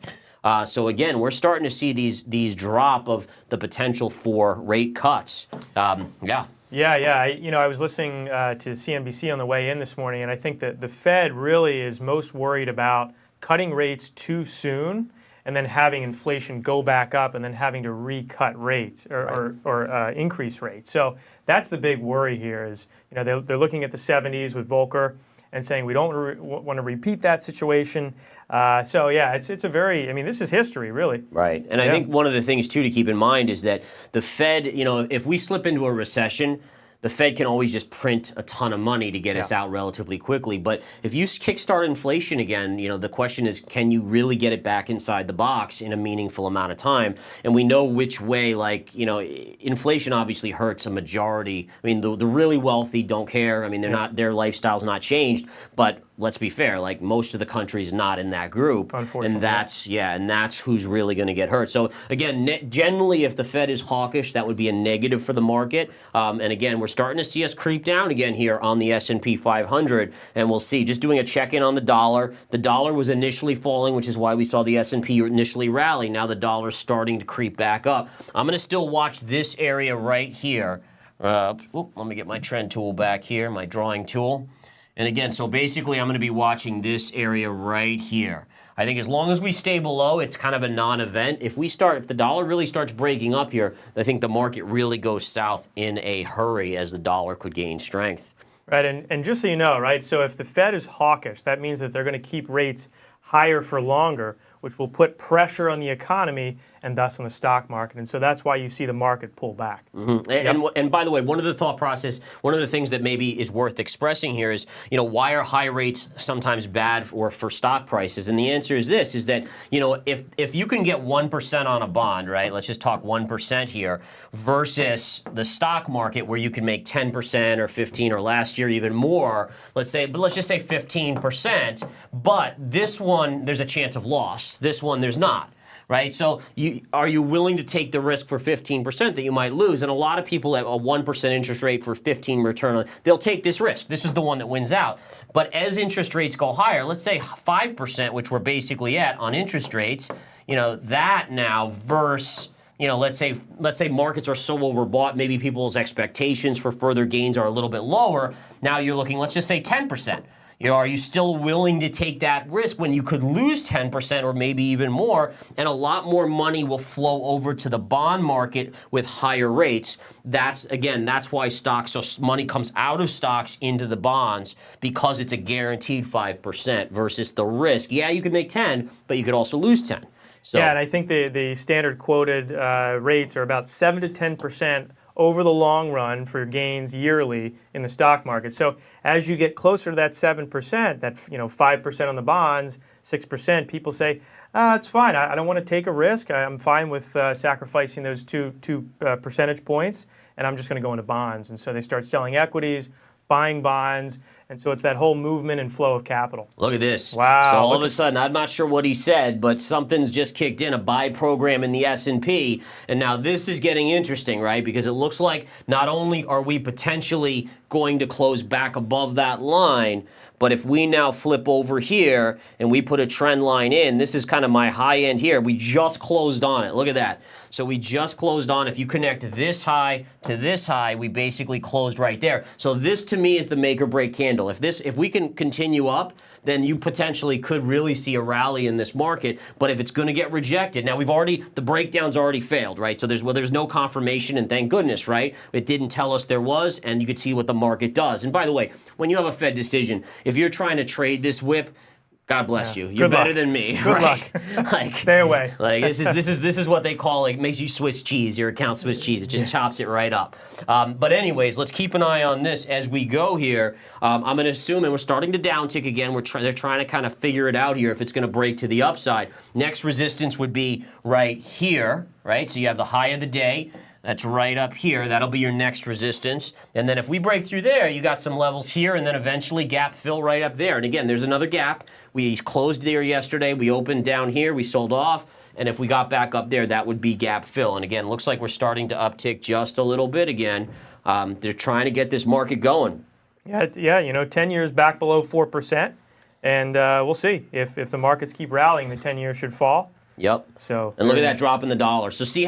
So again, we're starting to see these drop of the potential for rate cuts. Yeah. I was listening to CNBC on the way in this morning, and I think that the Fed really is most worried about cutting rates too soon and then having inflation go back up and then having to recut rates or increase rates. So that's the big worry here is, they're looking at the 70s with Volcker and saying we don't want to repeat that situation. It's a very, this is history, really. Right. And I think one of the things, too, to keep in mind is that the Fed, if we slip into a recession, the Fed can always just print a ton of money to get us out relatively quickly. But if you kickstart inflation again, the question is, can you really get it back inside the box in a meaningful amount of time? And we know which way, inflation obviously hurts a majority. The really wealthy don't care. Their lifestyle's not changed. But let's be fair, most of the country's not in that group. Unfortunately. And that's who's really going to get hurt. So again, generally, if the Fed is hawkish, that would be a negative for the market. And again, we're starting to see us creep down again here on the S&P 500, and we'll see. Just doing a check-in on the dollar. The dollar was initially falling, which is why we saw the S&P initially rally. Now the dollar's starting to creep back up. I'm going to still watch this area right here. Let me get my trend tool back here, my drawing tool. And again, so basically I'm going to be watching this area right here. I think as long as we stay below, it's kind of a non-event. If the dollar really starts breaking up here, I think the market really goes south in a hurry as the dollar could gain strength. Right, and just so you know, right, so if the Fed is hawkish, that means that they're going to keep rates higher for longer, which will put pressure on the economy and thus on the stock market. And so that's why you see the market pull back. Mm-hmm. And by the way, one of the things that maybe is worth expressing here is, why are high rates sometimes bad for stock prices? And the answer is this, is that, if you can get 1% on a bond, right, let's just talk 1% here, versus the stock market where you can make 10% or 15 or last year even more, let's just say 15%, but this one, there's a chance of loss. This one, there's not. Right, so are you willing to take the risk for 15% that you might lose? And a lot of people at a 1% interest rate for 15 return, they'll take this risk. This is the one that wins out. But as interest rates go higher, let's say 5%, which we're basically at on interest rates, that now versus, let's say markets are so overbought, maybe people's expectations for further gains are a little bit lower. Now you're looking, let's just say 10%. Are you still willing to take that risk when you could lose 10% or maybe even more, and a lot more money will flow over to the bond market with higher rates? That's why money comes out of stocks into the bonds, because it's a guaranteed 5% versus the risk. Yeah, you could make 10, but you could also lose 10. So, and I think the standard quoted rates are about 7 to 10% over the long run for gains yearly in the stock market. So as you get closer to that 7%, that 5% on the bonds, 6%, people say, it's fine. I don't want to take a risk. I'm fine with sacrificing those two percentage points, and I'm just going to go into bonds. And so they start selling equities, buying bonds, and so it's that whole movement and flow of capital. Look at this. Wow. So all of a sudden, I'm not sure what he said, but something's just kicked in, a buy program in the S&P. And now this is getting interesting, right? Because it looks like not only are we potentially going to close back above that line, but if we now flip over here and we put a trend line in, this is kind of my high end here. We just closed on it. Look at that. So we just closed on. If you connect this high to this high, we basically closed right there. So this to me is the make or break candle. If we can continue up, then you potentially could really see a rally in this market. But if it's going to get rejected, now the breakdown's already failed, right? So there's no confirmation, and thank goodness, right? It didn't tell us there was, and you could see what the market does. And by the way, when you have a Fed decision, if you're trying to trade this whip, God bless you. You're better than me, Good right? luck. Like, stay away. Like this is what they call, like, makes you Swiss cheese. Your account Swiss cheese. It just chops it right up. But anyways, let's keep an eye on this as we go here. I'm going to assume, and we're starting to downtick again. They're trying to kind of figure it out here if it's going to break to the upside. Next resistance would be right here, right? So you have the high of the day. That's right up here. That'll be your next resistance. And then if we break through there, you got some levels here, and then eventually gap fill right up there. And again, there's another gap. We closed there yesterday. We opened down here. We sold off. And if we got back up there, that would be gap fill. And again, looks like we're starting to uptick just a little bit again. They're trying to get this market going. Yeah, 10 years back below 4%. And we'll see. If the markets keep rallying, the 10 years should fall. Yep. And look at that drop in the dollar. So see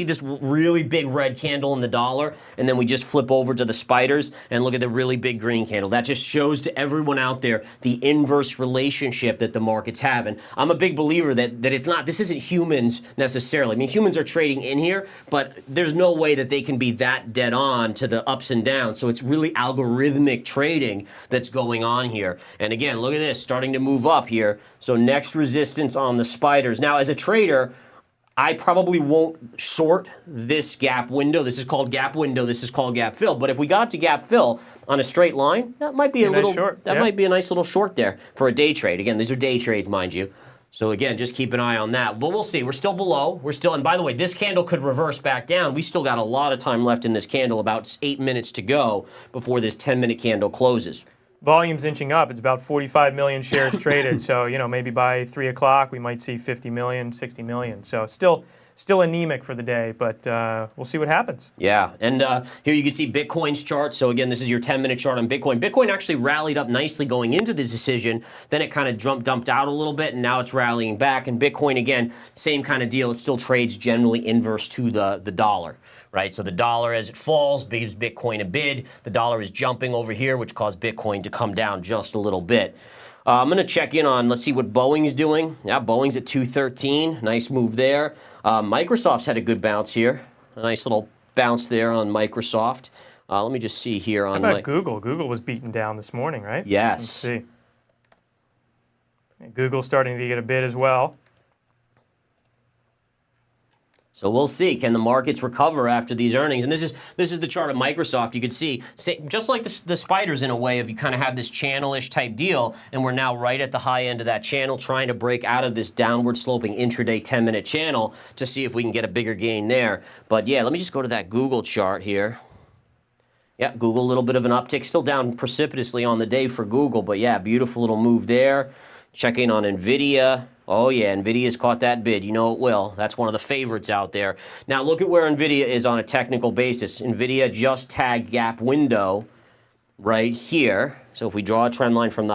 this really big red candle in the dollar, and then we just flip over to the spiders and look at the really big green candle. That just shows to everyone out there the inverse relationship that the market's have. And I'm a big believer that this isn't humans necessarily. I mean, humans are trading in here, but there's no way that they can be that dead on to the ups and downs. So it's really algorithmic trading that's going on here. And again, look at this, starting to move up here. So next resistance on the spiders. Now, as a trader, I probably won't short this gap window. This is called gap window. This is called gap fill. But if we got to gap fill on a straight line, that might be might be a nice little short there for a day trade. Again, these are day trades, mind you. So again, just keep an eye on that. But we'll see. We're still below. And by the way, this candle could reverse back down. We still got a lot of time left in this candle, about 8 minutes to go before this 10-minute candle closes. Volume's inching up. It's about 45 million shares traded. So, maybe by 3 o'clock we might see 50 million, 60 million. So still anemic for the day, but we'll see what happens. Yeah, and here you can see Bitcoin's chart. So again, this is your 10-minute chart on Bitcoin. Bitcoin actually rallied up nicely going into the decision. Then it kind of dumped out a little bit, and now it's rallying back. And Bitcoin, again, same kind of deal. It still trades generally inverse to the dollar. Right, so the dollar, as it falls, gives Bitcoin a bid. The dollar is jumping over here, which caused Bitcoin to come down just a little bit. I'm going to check in on, let's see what Boeing's doing. Yeah, Boeing's at 213. Nice move there. Microsoft's had a good bounce here. A nice little bounce there on Microsoft. Let me just see here on... How about Google? Google was beaten down this morning, right? Yes. Let's see. Google's starting to get a bid as well. So we'll see. Can the markets recover after these earnings? And this is the chart of Microsoft. You can see, just like the spiders in a way, if you kind of have this channel-ish type deal, and we're now right at the high end of that channel, trying to break out of this downward sloping intraday 10-minute channel to see if we can get a bigger gain there. But yeah, let me just go to that Google chart here. Yeah, Google, a little bit of an uptick, still down precipitously on the day for Google, but yeah, beautiful little move there. Checking on NVIDIA. Oh yeah, NVIDIA's caught that bid. You know it will. That's one of the favorites out there. Now look at where NVIDIA is on a technical basis. NVIDIA just tagged gap window right here. So if we draw a trend line from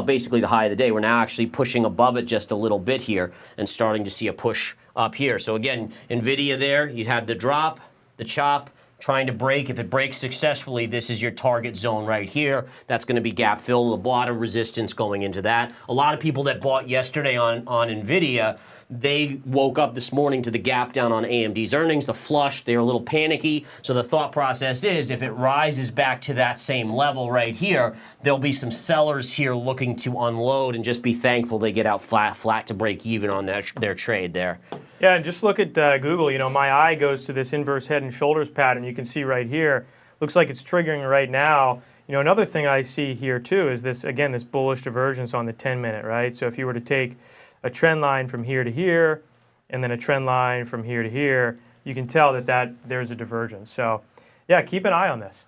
basically the high of the day, we're now actually pushing above it just a little bit here and starting to see a push up here. So again, NVIDIA there, you had the drop, the chop, trying to break. If it breaks successfully, this is your target zone right here. That's going to be gap fill, a lot of resistance going into that. A lot of people that bought yesterday on NVIDIA They woke up this morning to the gap down on AMD's earnings, the flush. They're a little panicky. So the thought process is if it rises back to that same level right here, there'll be some sellers here looking to unload and just be thankful they get out flat to break even on their trade there. Yeah, and just look at Google. You know, my eye goes to this inverse head and shoulders pattern. You can see right here. Looks like it's triggering right now. You know, another thing I see here too is this, again, this bullish divergence on the 10-minute, right? So if you were to take a trend line from here to here, and then a trend line from here to here, you can tell that there's a divergence. So, yeah, keep an eye on this.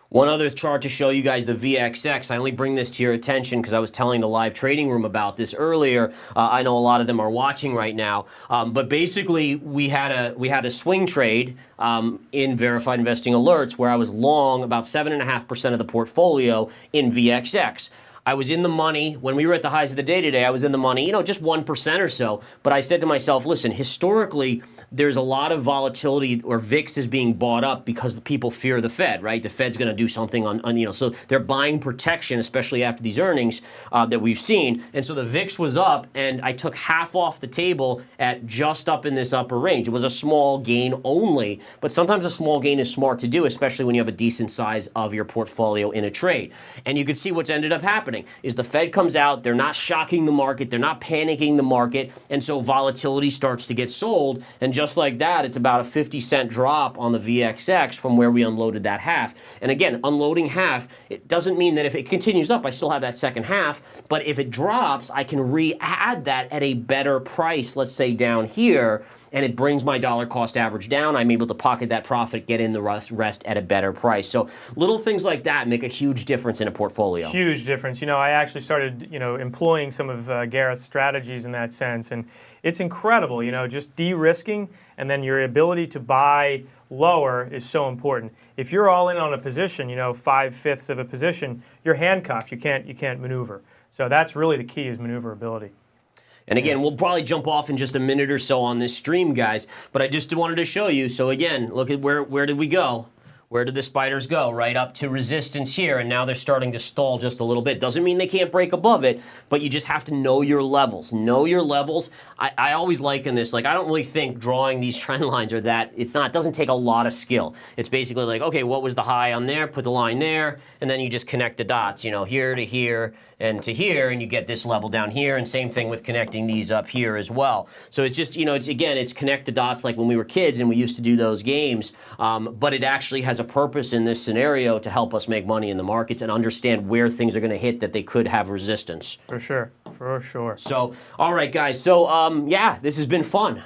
One other chart to show you guys the VXX. I only bring this to your attention because I was telling the live trading room about this earlier. I know a lot of them are watching right now, but basically we had a swing trade in Verified Investing Alerts where I was long about 7.5% of the portfolio in VXX. I was in the money. When we were at the highs of the day today, I was in the money, you know, just 1% or so. But I said to myself, listen, historically, there's a lot of volatility, or VIX is being bought up because the people fear the Fed, right? The Fed's going to do something on, you know, so they're buying protection, especially after these earnings that we've seen. And so the VIX was up, and I took half off the table at just up in this upper range. It was a small gain only, but sometimes a small gain is smart to do, especially when you have a decent size of your portfolio in a trade. And you can see what's ended up happening is the Fed comes out, they're not shocking the market, they're not panicking the market, and so volatility starts to get sold, and just like that, it's about a 50-cent drop on the VXX from where we unloaded that half. And again, unloading half, it doesn't mean that if it continues up, I still have that second half, but if it drops, I can re-add that at a better price, let's say down here, and it brings my dollar cost average down. I'm able to pocket that profit, get in the rest at a better price. So little things like that make a huge difference in a portfolio. Huge difference. You know, I actually started, you know, employing some of Gareth's strategies in that sense, and it's incredible. You know, just de-risking and then your ability to buy lower is so important. If you're all in on a position, you know, 5/5 of a position, you're handcuffed. You can't maneuver. So that's really the key, is maneuverability. And again, we'll probably jump off in just a minute or so on this stream, guys, but I just wanted to show you. So again, look at where did we go? Where did the spiders go? Right up to resistance here, and now they're starting to stall just a little bit. Doesn't mean they can't break above it, but you just have to know your levels. Know your levels. I always liken this, like I don't really think drawing these trend lines are that, it doesn't take a lot of skill. It's basically like, okay, what was the high on there? Put the line there, and then you just connect the dots, you know, here to here, and to here, and you get this level down here, and same thing with connecting these up here as well. So it's just, you know, it's connect the dots like when we were kids and we used to do those games, but it actually has a purpose in this scenario to help us make money in the markets and understand where things are going to hit that they could have resistance. For sure, for sure. So, all right, guys. So, yeah, this has been fun.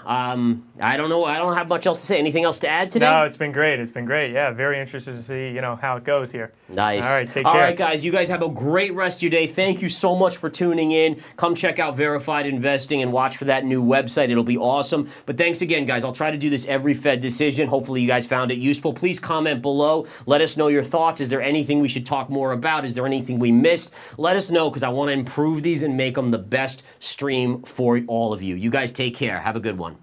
I don't know. I don't have much else to say. Anything else to add today? No, it's been great. It's been great. Yeah, very interested to see, you know, how it goes here. Nice. All right, take care. All right, guys. You guys have a great rest of your day. Thank you so much for tuning in. Come check out Verified Investing and watch for that new website. It'll be awesome. But thanks again, guys. I'll try to do this every Fed decision. Hopefully you guys found it useful. Please comment below. Let us know your thoughts. Is there anything we should talk more about? Is there anything we missed? Let us know, because I want to improve these and make them the best stream for all of you. You guys take care. Have a good one.